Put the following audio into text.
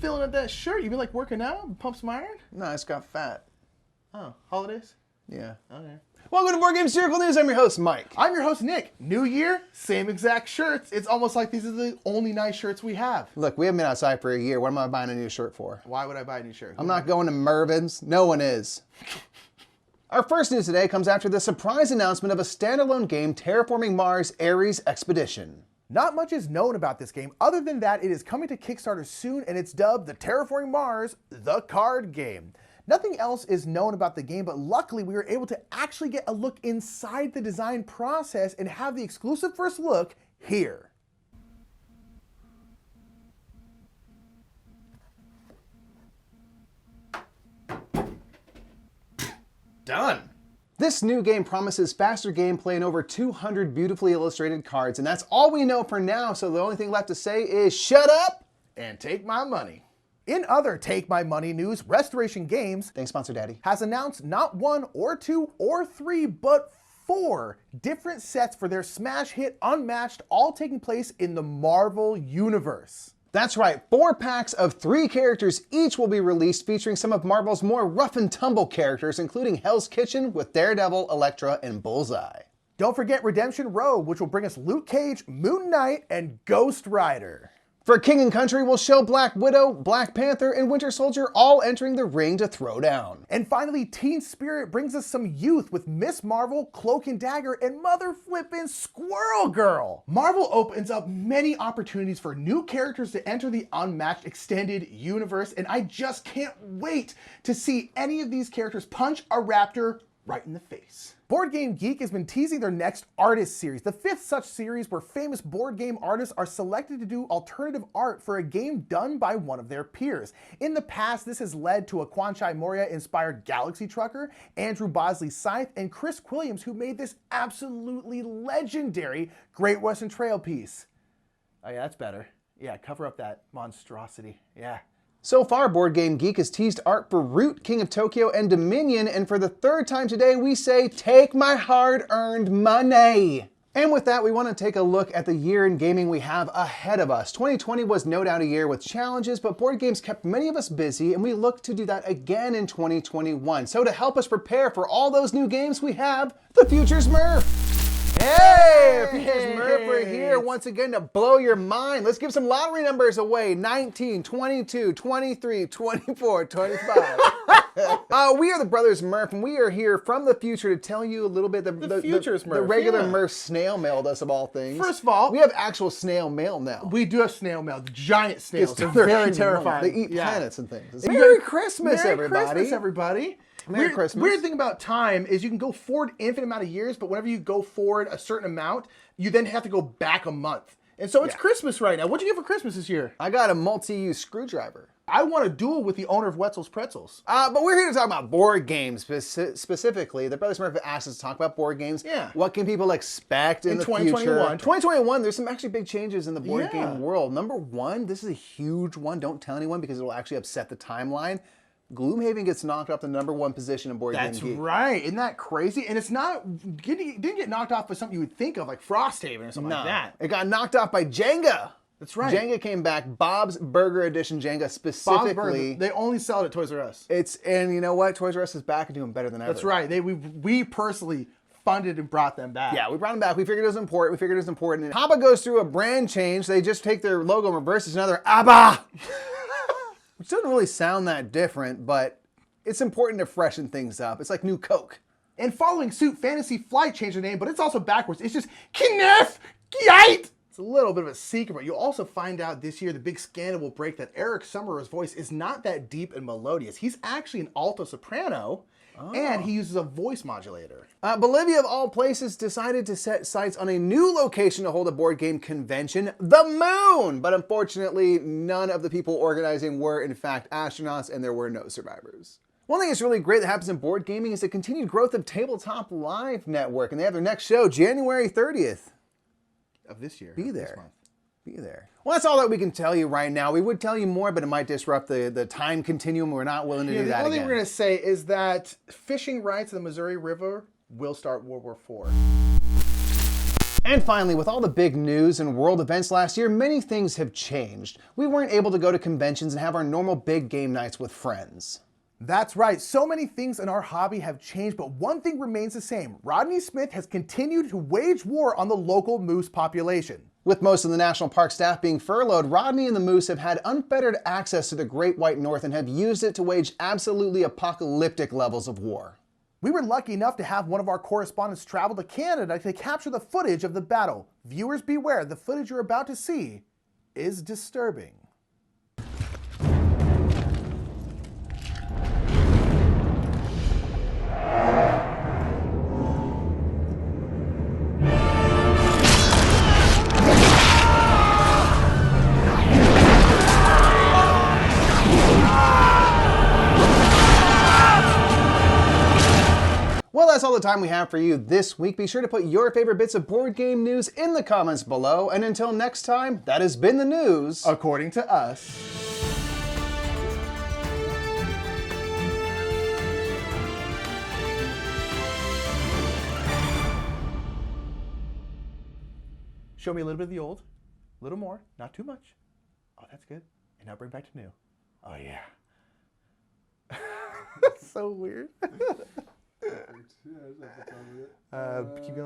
feeling at that shirt? You been like working out? Pump some iron? No, I just got fat. Oh, holidays? Yeah. Okay. Welcome to Board Game Satirical News. I'm your host, Mike. I'm your host, Nick. New year, same exact shirts. It's almost like these are the only nice shirts we have. Look, we haven't been outside for a year. What am I buying a new shirt for? Why would I buy a new shirt? I'm not going to Mervin's. No one is. Our first news today comes after the surprise announcement of a standalone game, Terraforming Mars Ares Expedition. Not much is known about this game other than that it is coming to Kickstarter soon and it's dubbed the Terraforming Mars, the card game. Nothing else is known about the game, but luckily we were able to actually get a look inside the design process and have the exclusive first look here. Done. This new game promises faster gameplay and over 200 beautifully illustrated cards, and that's all we know for now, so the only thing left to say is shut up And take my money. In other Take My Money news, Restoration Games, thanks, sponsor daddy, has announced not one or two or three, but 4 different sets for their smash hit Unmatched, all taking place in the Marvel Universe. That's right, 4 packs of 3 characters each will be released, featuring some of Marvel's more rough and tumble characters, including Hell's Kitchen with Daredevil, Elektra, and Bullseye. Don't forget Redemption Row, which will bring us Luke Cage, Moon Knight, and Ghost Rider. For King and Country, we'll show Black Widow, Black Panther, and Winter Soldier all entering the ring to throw down. And finally, Teen Spirit brings us some youth with Miss Marvel, Cloak and Dagger, and Mother Flippin' Squirrel Girl. Marvel opens up many opportunities for new characters to enter the Unmatched extended universe, and I just can't wait to see any of these characters punch a raptor right in the face. Board Game Geek has been teasing their next artist series, the 5th such series where famous board game artists are selected to do alternative art for a game done by one of their peers. In the past, this has led to a Kwanchai Moria-inspired Galaxy Trucker, Andrew Bosley Scythe, and Chris Quilliams, who made this absolutely legendary Great Western Trail piece. Oh yeah, that's better. Yeah, cover up that monstrosity. Yeah. So far, Board Game Geek has teased art for Root, King of Tokyo, and Dominion, and for the 3rd time today, we say, take my hard-earned money! And with that, we want to take a look at the year in gaming we have ahead of us. 2020 was no doubt a year with challenges, but board games kept many of us busy, and we look to do that again in 2021. So to help us prepare for all those new games, we have The Future's Murph. Hey, Future's Murph, we're here once again to blow your mind. Let's give some lottery numbers away. 19, 22, 23, 24, 25. We are the Brothers Murph, and we are here from the future to tell you a little bit. The Future's Murph, the regular yeah. Murph snail mailed us of all things. First of all, we have actual snail mail now. we do have snail mail, giant snails. They're They're very huge. terrifying. They eat Yeah. planets and things. And Merry you Christmas, Merry everybody. Christmas, everybody. Merry Christmas. Weird thing about time is you can go forward infinite amount of years, but whenever you go forward a certain amount, you then have to go back a month. And so it's Christmas right now. What'd you get for Christmas this year? I got a multi-use screwdriver. I want a duel with the owner of Wetzel's Pretzels. But we're here to talk about board games specifically. The Brothers Murph asked us to talk about board games. Yeah. What can people expect in the 2021. future? 2021, there's some actually big changes in the board Yeah. game world. Number 1, this is a huge one. Don't tell anyone because it will actually upset the timeline. Gloomhaven gets knocked off the number 1 position in Board Game Geek. That's right. Isn't that crazy? And it's not, didn't get knocked off by something you would think of, like Frosthaven or something like that. It got knocked off by Jenga. That's right. Jenga came back. Bob's Burger Edition Jenga specifically. Bob's Burger, they only sell it at Toys R Us. And you know what? Toys R Us is back and doing better than ever. That's right. We personally funded and brought them back. Yeah, we brought them back. We figured it was important. And Papa goes through a brand change. They just take their logo and reverse it to another ABBA. Which doesn't really sound that different, but it's important to freshen things up. It's like new Coke. And following suit, Fantasy Flight changed their name, but it's also backwards. It's just Knef Gite. It's a little bit of a secret, but you'll also find out this year the big scandal will break that Eric Summerer's voice is not that deep and melodious. He's actually an alto soprano, and he uses a voice modulator. Bolivia, of all places, decided to set sights on a new location to hold a board game convention, the moon! But unfortunately, none of the people organizing were, in fact, astronauts, and there were no survivors. One thing that's really great that happens in board gaming is the continued growth of Tabletop Live Network, and they have their next show January 30th. Of this year. Be there. This month. Be there. Well, that's all that we can tell you right now. We would tell you more, but it might disrupt the time continuum. We're not willing to do that again. The only thing we're going to say is that fishing rights in the Missouri River will start World War IV. And finally, with all the big news and world events last year, many things have changed. We weren't able to go to conventions and have our normal big game nights with friends. That's right, so many things in our hobby have changed, but one thing remains the same. Rodney Smith has continued to wage war on the local moose population. With most of the national park staff being furloughed, Rodney and the moose have had unfettered access to the Great White North and have used it to wage absolutely apocalyptic levels of war. We were lucky enough to have one of our correspondents travel to Canada to capture the footage of the battle. Viewers beware, the footage you're about to see is disturbing. Well, that's all the time we have for you this week. Be sure to put your favorite bits of board game news in the comments below. And until next time, that has been the news According to us. Show me a little bit of the old, a little more, not too much. Oh, that's good. And now bring back to new. Oh, yeah. That's so weird. Keep going.